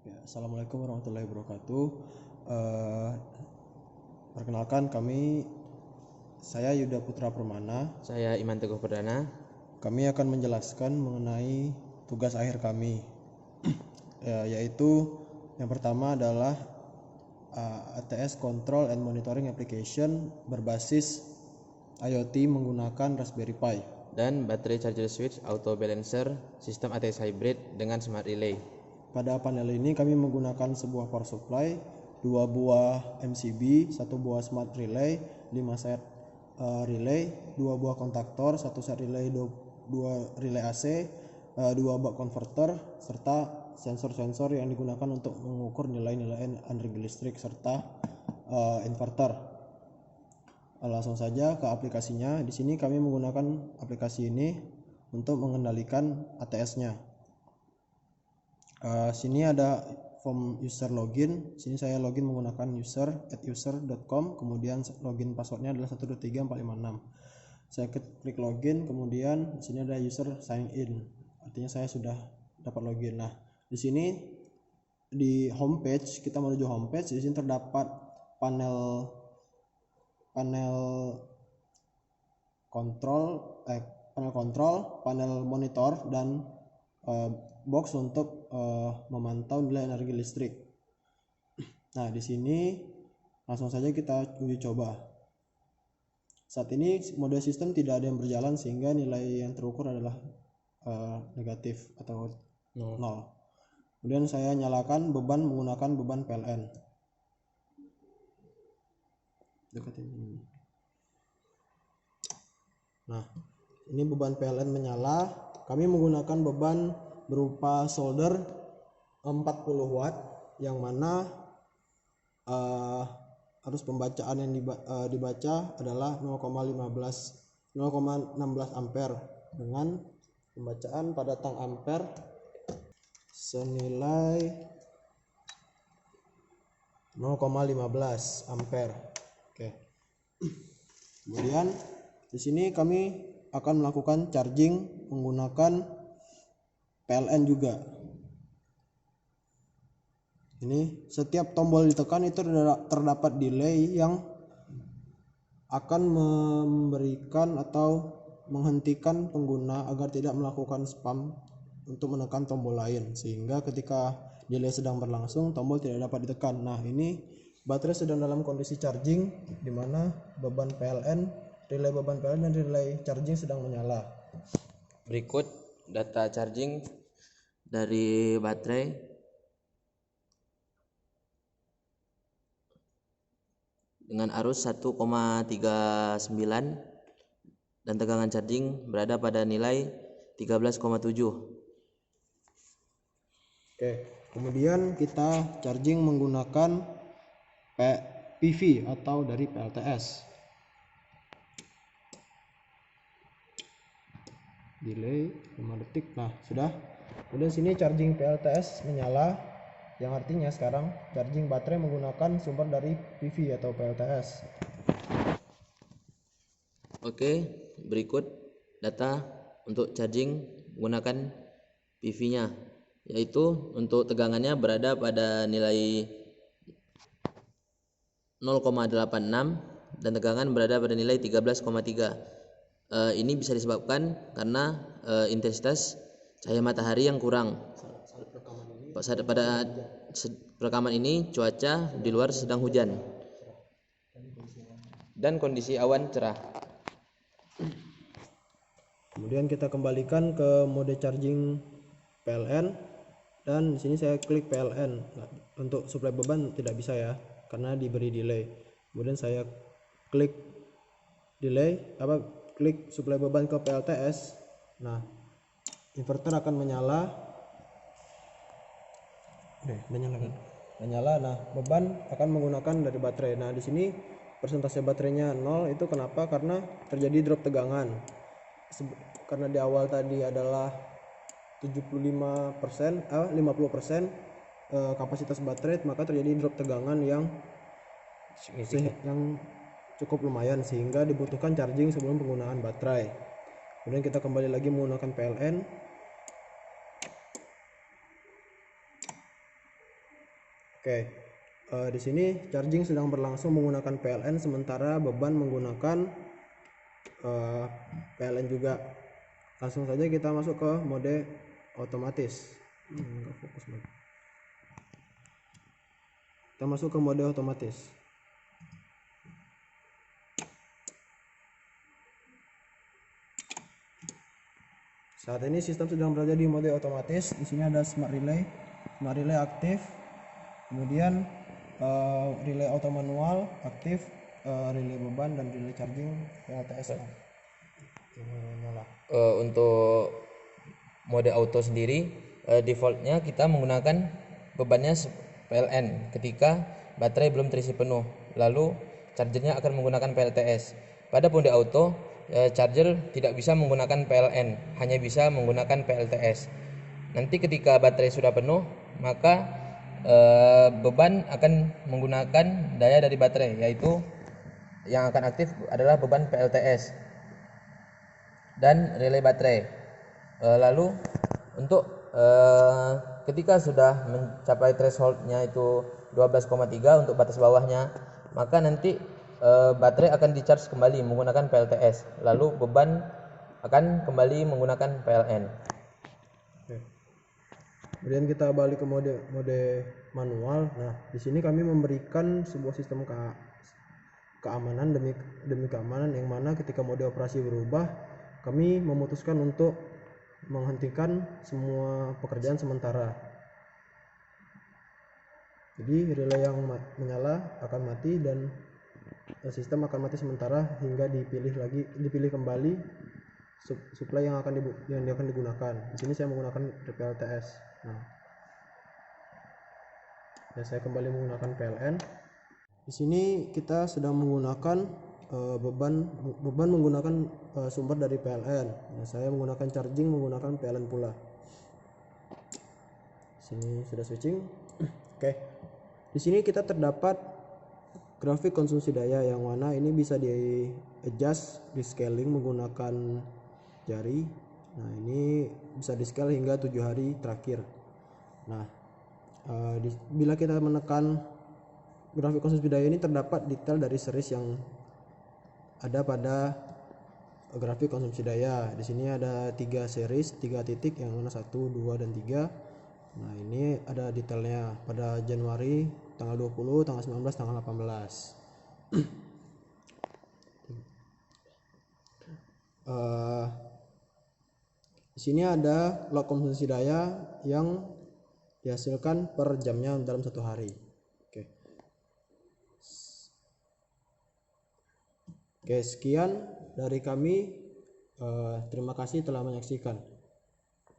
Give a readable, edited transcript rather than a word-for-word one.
Ya, Assalamualaikum warahmatullahi wabarakatuh. Perkenalkan saya Yuda Putra Permana. Saya Iman Teguh Perdana. Kami akan menjelaskan mengenai tugas akhir kami, yaitu yang pertama adalah ATS Control and Monitoring Application berbasis IoT menggunakan Raspberry Pi Dan baterai charger switch auto balancer sistem ATS hybrid dengan smart relay. Pada panel ini kami menggunakan sebuah power supply, 2 buah MCB, 1 buah smart relay, 5 set relay, 2 buah kontaktor, 1 set relay, 2 relay AC, 2 buah converter, serta sensor-sensor yang digunakan untuk mengukur nilai-nilai energi listrik serta inverter. Langsung saja ke aplikasinya. Di sini kami menggunakan aplikasi ini untuk mengendalikan ATS-nya. Sini ada form user login. Sini saya login menggunakan user@user.com, kemudian login passwordnya adalah 123456. Saya klik login, kemudian di sini ada user sign in. Artinya saya sudah dapat login. Nah, di sini di homepage, kita menuju homepage. Di sini terdapat panel kontrol, panel monitor, dan box untuk memantau nilai energi listrik. Nah, di sini langsung saja kita uji coba. Saat ini mode sistem tidak ada yang berjalan sehingga nilai yang terukur adalah negatif atau 0. Kemudian saya nyalakan beban menggunakan beban PLN. Deketin ini. Nah, ini beban PLN menyala. Kami menggunakan beban berupa solder 40 watt, yang mana arus pembacaan yang dibaca adalah 0,16 ampere dengan pembacaan pada tang ampere senilai 0,15 ampere. Oke. Kemudian di sini kami akan melakukan charging menggunakan PLN juga. Ini setiap tombol ditekan itu terdapat delay yang akan memberikan atau menghentikan pengguna agar tidak melakukan spam untuk menekan tombol lain, sehingga ketika delay sedang berlangsung tombol tidak dapat ditekan. Nah, ini baterai sedang dalam kondisi charging, di mana relay beban PLN dan relay charging sedang menyala. Berikut data charging dari baterai dengan arus 1,39 dan tegangan charging berada pada nilai 13,7. Oke, kemudian kita charging menggunakan PV atau dari PLTS. Delay 5 detik. Nah, sudah. Kemudian sini charging PLTS menyala, yang artinya sekarang charging baterai menggunakan sumber dari PV atau PLTS. Oke, berikut data untuk charging menggunakan PV-nya, yaitu untuk tegangannya berada pada nilai 0,86 dan tegangan berada pada nilai 13,3. Ini bisa disebabkan karena intensitas cahaya matahari yang kurang. Pada rekaman ini cuaca di luar sedang hujan dan kondisi awan cerah. Kemudian kita kembalikan ke mode charging PLN, dan di sini saya klik PLN. Nah, untuk suplai beban tidak bisa ya, karena diberi delay. Kemudian saya klik klik suplai beban ke PLTS. Nah, inverter akan menyala. Menyala. Nah, beban akan menggunakan dari baterai. Nah, di sini persentase baterainya 0. Itu kenapa? Karena terjadi drop tegangan. Karena di awal tadi adalah 50% kapasitas baterai, maka terjadi drop tegangan yang cukup lumayan, sehingga dibutuhkan charging sebelum penggunaan baterai. Kemudian kita kembali lagi menggunakan PLN. Oke, di sini charging sedang berlangsung menggunakan PLN, sementara beban menggunakan PLN juga. Langsung saja kita masuk ke mode otomatis. Nggak fokus banget. Kita masuk ke mode otomatis. Saat ini sistem sedang berada di mode otomatis. Di sini ada smart relay aktif, kemudian relay auto manual aktif, relay beban dan relay charging PLTS nyala. Untuk mode auto sendiri, defaultnya kita menggunakan bebannya PLN ketika baterai belum terisi penuh, lalu chargernya akan menggunakan PLTS. Pada mode auto, charger tidak bisa menggunakan PLN, hanya bisa menggunakan PLTS. Nanti ketika baterai sudah penuh, maka beban akan menggunakan daya dari baterai, yaitu yang akan aktif adalah beban PLTS dan relay baterai. Lalu untuk ketika sudah mencapai thresholdnya itu 12,3 untuk batas bawahnya, maka nanti baterai akan di-charge kembali menggunakan PLTS, lalu beban akan kembali menggunakan PLN. Oke. Kemudian kita balik ke mode manual. Nah, di sini kami memberikan sebuah sistem keamanan demi keamanan, yang mana ketika mode operasi berubah, kami memutuskan untuk menghentikan semua pekerjaan sementara. Jadi relay yang menyala akan mati dan sistem akan mati sementara hingga dipilih kembali supply yang akan digunakan. Di sini saya menggunakan PLTS. Nah, ya saya kembali menggunakan PLN. Di sini kita sedang menggunakan beban menggunakan sumber dari PLN. Nah, saya menggunakan charging menggunakan PLN pula. Sini sudah switching. Oke. Di sini kita terdapat grafik konsumsi daya, yang mana ini bisa di adjust, di scaling menggunakan jari. Nah, ini bisa di scale hingga 7 hari terakhir. Nah, bila kita menekan grafik konsumsi daya ini, terdapat detail dari series yang ada pada grafik konsumsi daya. Di sini ada 3 series, 3 titik, yang mana 1, 2, dan 3. Nah, ini ada detailnya pada Januari tanggal 20, tanggal 19, tanggal 18. Di sini ada log konsumsi daya yang dihasilkan per jamnya dalam 1 hari. Oke, sekian dari kami. Terima kasih telah menyaksikan.